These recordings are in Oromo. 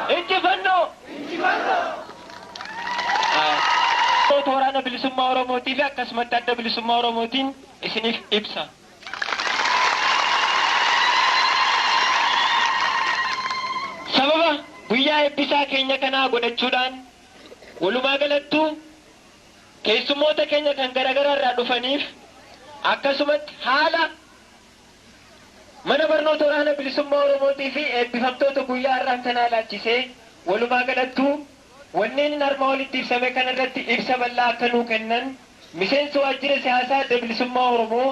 Injifannoo! Waraana bilisummaa Oromootii fi akkasumatti adda bilisummaa Oromootiin isiniif ibsa. Sababa guyyaa eebbisaa keenya kanaa godhachuudhaan walumaa galattuu keessummoota keenya kan garaagaraa irraa dhufaniif akkasumatti haala mana barnoota waraana bilisummaa Oromootii fi eebbifamtoota guyyaa irraan kanaa laachisee walumaa galattuu wanneen harma walitti ibsame kana irratti ibsa bal'aa akka nuu kennan miseensa waajjira siyaasaa adda bilisummaa Oromoo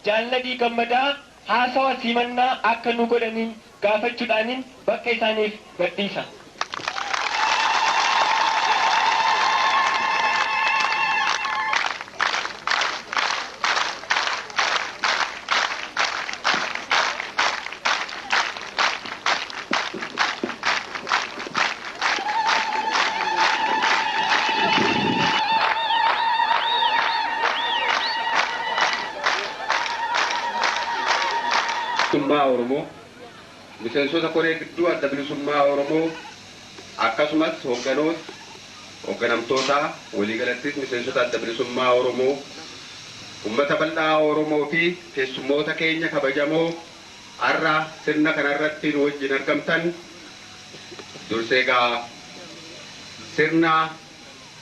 Jaalladii Gammadaa haasawa simannaa akka nuu godhaniin gaafachuudhaaniin bakka isaaniif gadhiisa. Oromoo miseensota koree gidduu adda bilisummaa Oromoo akkasumas hoogganamtoota waliigalattis miseensota adda bilisummaa Oromoo ummata bal'aa Oromoo fi keessummoota keenya kabajamoo har'a sirna kanarratti nu wajjin argamtan dursee sirna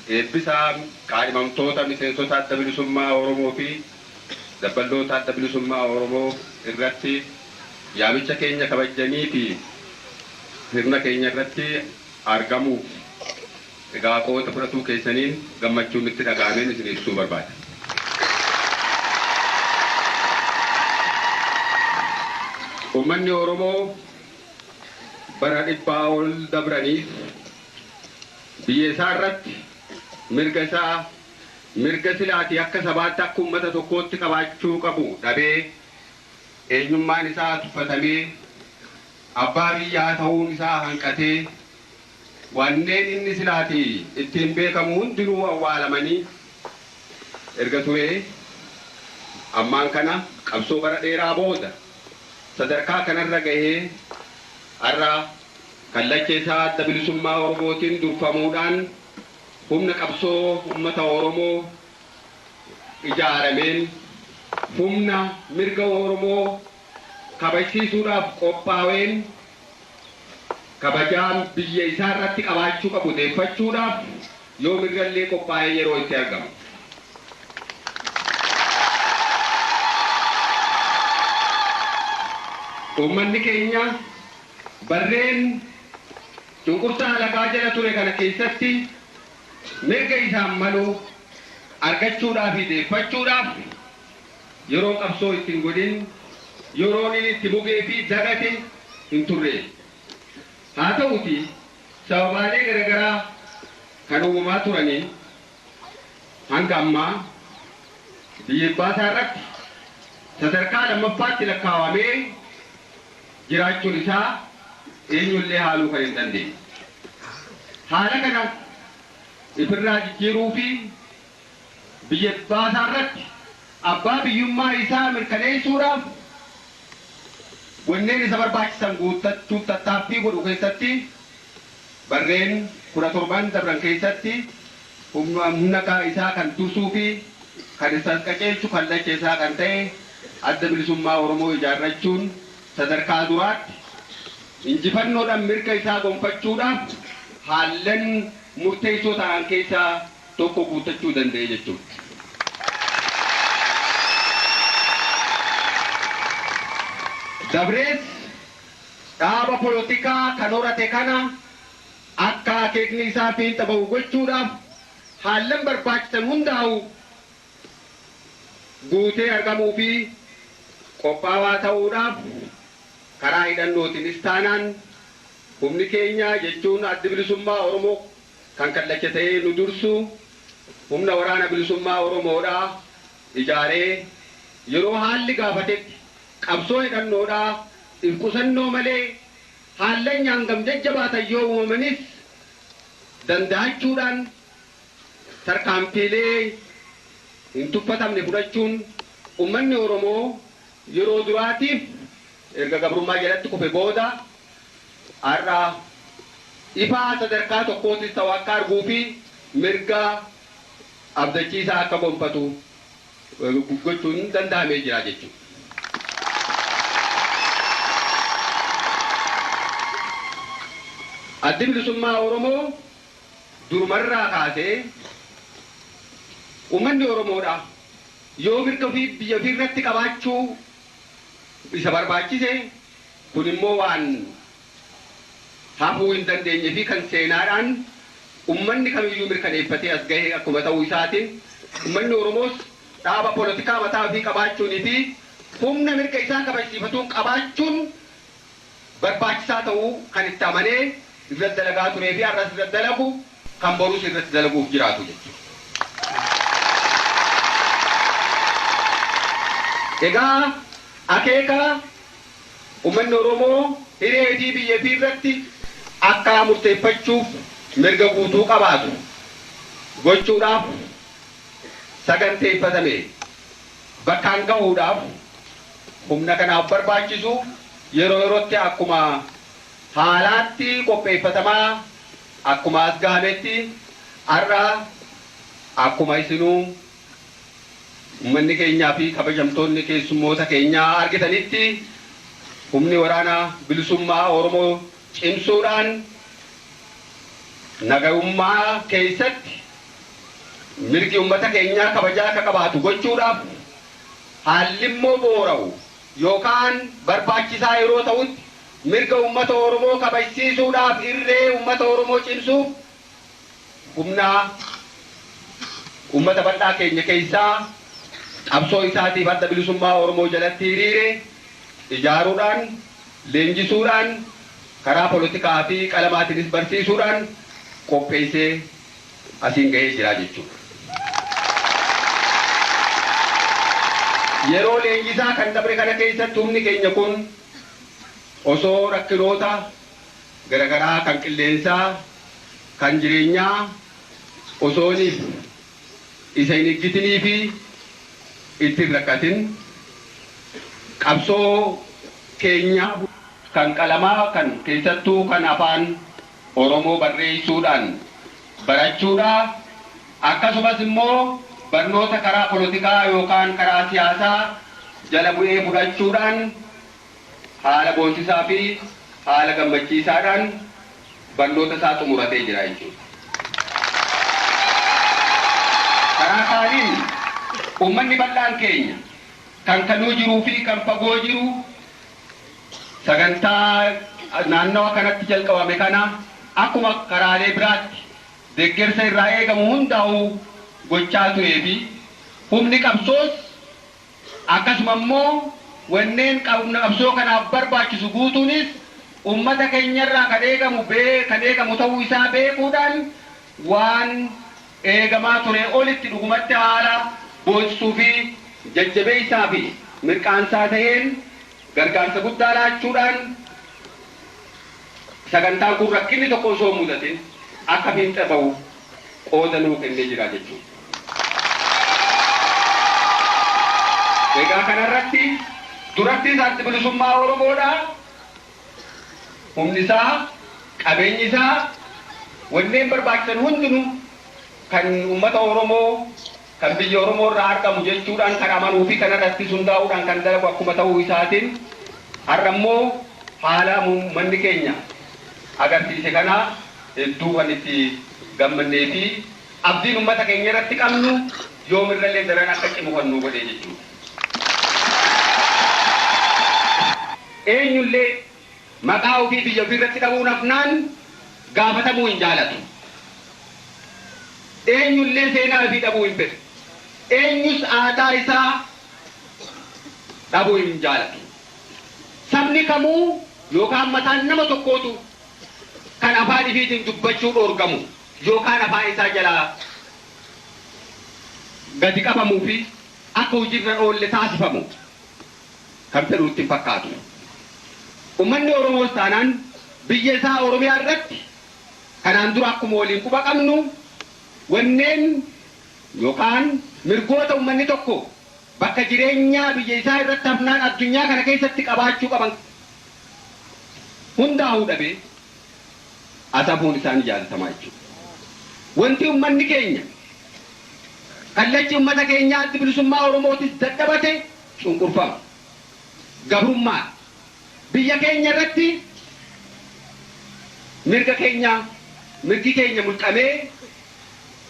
eebbisaa qaadhimamtoota miseensota adda bilisummaa Oromoo fi dabballoota adda bilisummaa Oromoo irratti yaamicha keenya kabajanii fi sirna keenya irratti argamuuf egaa qooda fudhatuu keessaniin gammachuun itti dhaga'ameen isin ibsuu barbaada. Uummanni Oromoo bara dhibbaa ol dabraniif biyya isaa irratti mirga silaatii akka sabaatti akka uummata tokkootti qabaachuu qabu dhabee eenyummaan isaa tuffatamee abbaa biyyaa ta'uun isaa hanqatee wanneen inni silaatii ittiin beekamu hundinuu awwaalamanii erga turee ammaan kana qabsoo bara dheeraa booda sadarkaa kanarra gahee har'a kallacha isaa adda bilisummaa Oromootiin durfamuudhaan humna qabsoo uummata Oromoo ijaarameen humna mirga Oromoo kabachiisuudhaaf qophaa'een kabajaan biyya isaa irratti qabaachuu qabu deeffachuudhaaf yoo mirgallee qophaa'ee yeroo itti argamu. Uummanni keenya barreen cunqursaa alagaa jala ture kana keessatti mirga isaan malu argachuudhaaf fi deeffachuudhaaf yeroo qabsoo ittiin godhin yeroo inni itti bugee fi dagate hin turre. Haa ta'uti sababaalee garaagaraa kan uumamaa turanii hanga ammaa biyya baasaa irratti sadarkaa lammaffaatti lakkaawamee jiraachuun isaa eenyullee haaluu kan hin dandeenye. Haala kana ifirraa jijjiiruu fi biyya baasaa irratti abbaa biyyummaa isaa mirkaneessuudhaaf wanneen isa barbaachisan guuttachuuf tattaaffii godhu keessatti barreen 17 dabran keessatti humna isaa kan dursuu fi kan isa qajeelchu kallacha isaa kan ta'e adda bilisummaa Oromoo ijaarrachuun sadarkaa duraatti injifannoodhaan mirga isaa gonfachuudhaaf haallan murteessoo ta'an keessaa tokko guuttachuu danda'e jechuudha. Dabrees dhaaba polotikaa kan horate kana akka akeekni isaa fiixa bahu gochuudhaaf haallan barbaachisan hundaa'u guutee argamuu fi qophaawaa ta'uudhaaf karaa hidhannootiinis taanaan humni keenya jechuun addi bilisummaa Oromoo kan kallacha ta'ee nu dursu humna waraana bilisummaa Oromoodhaa ijaaree yeroo haalli gaafatetti qabsoo hidhannoodhaa if qusannoo malee haallan hangam jajjabaatan yoo uumamanis danda'achuudhaan tarkaanfiilee hin tuffatamne fudhachuun uummanni Oromoo yeroo duraatiif erga gabrummaa jalatti kufe booda har'a ifaa sadarkaa tokkootis ta'u akka arguu fi mirga abdachiisaa akka gonfatu gochuun danda'amee jira jechuudha. Addi bilisummaa Oromoo durumarraa kaasee uummanni Oromoodha yoo mirga ofii biyya ofii irratti qabaachuu isa barbaachise kun immoo waan hafuu hin dandeenye fi kan seenaadhaan uummanni kamiyyuu mirkaneeffatee as gahee akkuma ta'uu isaatiin uummanni Oromoos dhaaba poolitikaa mataa ofii qabaachuunii fi humna mirga isaa kabachiifatuun qabaachuun barbaachisaa ta'uu kan itti amanee irratti dalagaa turee fi har'as irratti dalagu kan borus irratti dalaguuf jiraatu jechuudha. Egaa akeeka uummanni Oromoo hiree fi biyya ofii irratti akka murteeffachuuf mirga guutuu qabaatu gochuudhaaf saganteeffatame bakkaan gahuudhaaf humna kanaaf barbaachisu yeroo yerootti akkuma haalaatti qopheeffatamaa akkuma as gahametti har'a akkuma isinuu uummanni keenyaa fi kabajamtoonni keessummoota keenyaa argitanitti humni waraanaa bilisummaa Oromoo cimsuudhaan nagayummaa keessatti mirgi uummata keenyaa kabajaa akka qabaatu gochuudhaaf haalli immoo boora'u yookaan barbaachisaa yeroo ta'utti mirga uummata Oromoo kabajsiisuudhaaf irree uummata Oromoo cimsuuf humna uummata bal'aa keenya keessaa qabsoo isaatiif adda bilisummaa Oromoo jalatti hiriire ijaaruudhaan leenjisuudhaan karaa poolitikaa fi qalamaatiinis barsiisuudhaan qopheessee asiin gahee jira jechuudha. Yeroo leenjisaa kan dabre kana keessatti humni keenya kun osoo rakkinoota garagaraa kan qilleensaa kan jireenyaa osooniif isa hin eeggatinii fi itti rakkatin qabsoo keenya kan qalamaa kan keessattuu kan afaan Oromoo barreessuudhaan barachuudhaan akkasumas immoo barnoota karaa poolitikaa yookaan karaa siyaasaa jala bu'ee fudhachuudhaan haala boonsisaa fi haala gammachiisaadhaan barnoota isaa xumuratee jira jechuudha. Karaa kaaniin uummanni bal'aan keenya kan kanuu jiruu fi kan fagoo jiru sagantaa naannawa kanatti jalqabame kana akkuma karaalee biraatti deeggarsa irraa eegamu hundaa'uu gochaa turee fi humni qabsoos akkasuma immoo wanneen qabsoo kanaaf barbaachisu guutuunis uummata keenyarraa kan eegamu ta'uu isaa beekuudhaan waan eegamaa ture olitti dhugumatti haala boonsisuu fi jajjabeessaa fi mirqaansaa ta'een gargaarsa guddaa laachuudhaan sagantaan kun rakkinni tokko osoo mudatin akka fiinxa bahu qooda nuu kennee jira jechuudha. Egaa kanarratti duratti addi bilisummaa Oromoodha. Humni isaa, qabeenyi isaa, wanneen barbaachisan hundinuu kan uummata Oromoo kan biyya Oromoo irraa argamu jechuudhaan kan amanuu fi kanarratti hundaa'uudhaan kan dalagu akkuma ta'uu isaatiin har'a immoo haala manni keenya agarsiise kana hedduu kan itti gammannee fi abdiin uummata keenya irratti qabnu yoomirrallee daran akka cimu kan nu godhee jechuudha. Eenyullee maqaa ofii biyya ofii irratti dhabuun hafnaan gaafatamuu hin jaalatu. Eenyullee seenaa ofii dhabuu hin fedhu. Eenyus aadaa isaa dhabuu hin jaalatu. Sabni kamuu yookaan mataan nama tokkootu kan afaan ifiitiin dubbachuu dhoorgamu yookaan afaan isaa jalaa gadi qabamuu fi akka hojiirra oolle taasifamu kan fedhuutti hin fakkaatu. Uummanni Oromoos taanaan biyya isaa Oromiyaa irratti kanaan dura akkuma waliin quba qabnu wanneen yookaan mirgoota uummanni tokko bakka jireenyaa biyya isaa irratti hafnaan addunyaa kana keessatti qabaachuu qaban hundaa'uu dhabee asabuun isaan jaalatamaa jechuudha. Wanti uummanni keenya kallachi uummata keenyaatti bilisummaa Oromootis dadhabate cunqurfama. Gabrummaa biyya keenya irratti mirgi keenya mulqamee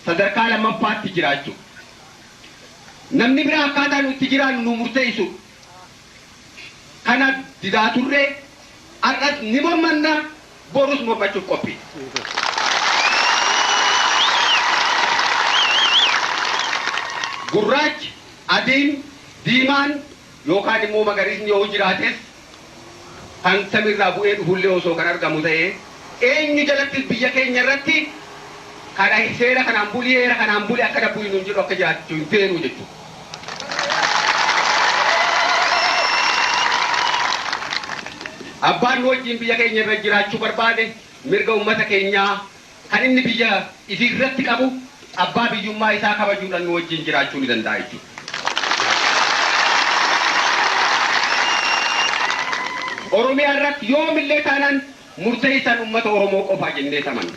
sadarkaa lammaffaatti jiraachuu. Namni biraa akkaataa nuti jiraannu nu murteessu. Kana didaa turre har'as ni mormanna borus mormachuuf qophii. Gurraachi, adiin, diimaan yookaan immoo magariisni yoo jiraates kan samiirraa bu'ee dhufullee osoo kan argamu ta'ee eenyu jalatti biyya keenya irratti kana seera kanaan bulii heera kanaan bulii akka dabbuun nuun jedhu akka jiraachuu hin feenu jechuudha. Abbaan wajjin biyya keenya irra jiraachuu barbaade mirga uummata keenyaa kan inni biyya isii irratti qabu abbaa biyyummaa isaa kabajuudhaan nu wajjin jiraachuu ni danda'a jechuudha. Oromiyaa irratti yoomillee taanaan murteessan uummata Oromoo qofaa jennee amanna.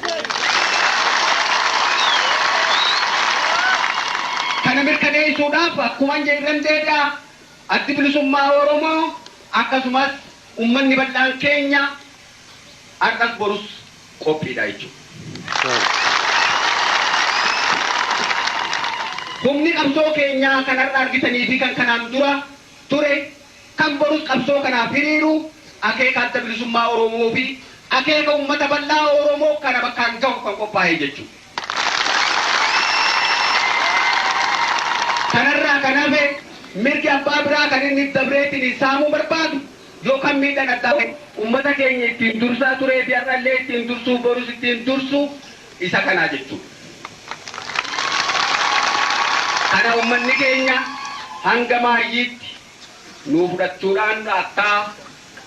Kana mirkaneessuudhaaf akkuma jedhan deebi'a addi bilisummaa Oromoo akkasumas uummanni bal'aan keenya har'as borus qophiidha jechuudha. Humni qabsoo keenyaa kan har'a argitanii fi kan kanaan dura ture kan borus qabsoo kanaaf hiriiru akeeka adda bilisummaa Oromoo fi akeeka uummata bal'aa Oromoo kana bakkaan gahu kan qophaa'e jechuudha. Kanarraa kan hafe mirgi abbaa biraa kan inni dabreetiin saamuu barbaadu yookaan miidhaan addaa uummata keenya ittiin dursaa turee fi har'allee ittiin dursuu borus ittiin dursuu isa kanaa jechuudha. Kana uummanni keenya hanga maayyiitti nuu fudhachuudhaan akka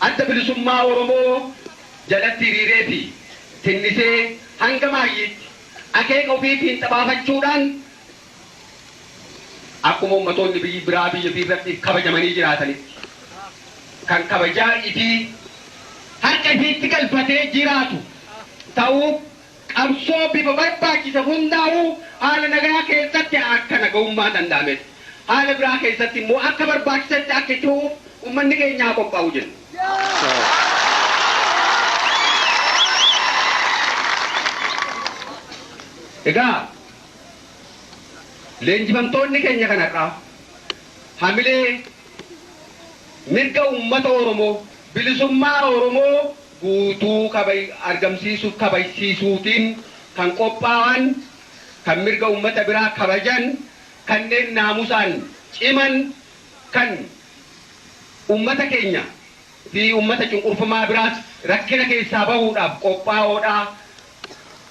adda bilisummaa Oromoo jalatti hiriiree fi tinnisee hanga maayyiitti akeeka ofiitiin xabaafachuudhaan akkuma ummatoonni biyya irratti kabajamanii jiraatanitti kan kabajaa ifii harka ifiitti galfatee jiraatu ta'uu qabsoo bifa barbaachisa hundaa'uu haala nagaa keessatti akka nagahummaa danda'ametti haala biraa keessatti immoo akka barbaachisatti akka ta'uuf uummanni keenya qophaa'u jenna. Egaa leenjifamtoonni keenya kanarraa hamilee mirga uummata Oromoo bilisummaa Oromoo guutuu argamsiisuuf kabajsiisuutiin kan qophaa'an kan mirga uummata biraa kabajan kanneen naamusaan ciman kan uummata keenya fi uummata cunqurfamaa biraas rakkina keessaa bahuudhaaf qophaa'oodha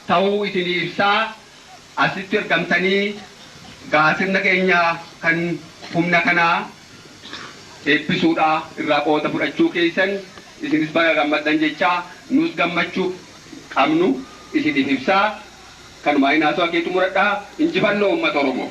ta'uu isin ibsaa asitti argamtanii gaasirna keenya kan humna kanaa eebbisuudha irraa qooda fudhachuu keessan isinis baga gammaddan jechaa nus gammachuu qabnu isiniif ibsaa kanuma inaatu akeetu muradhaa injifannoo uummata Oromoo.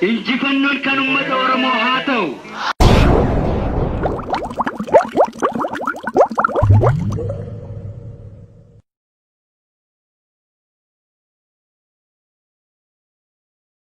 injifannoon kan uummata Oromoo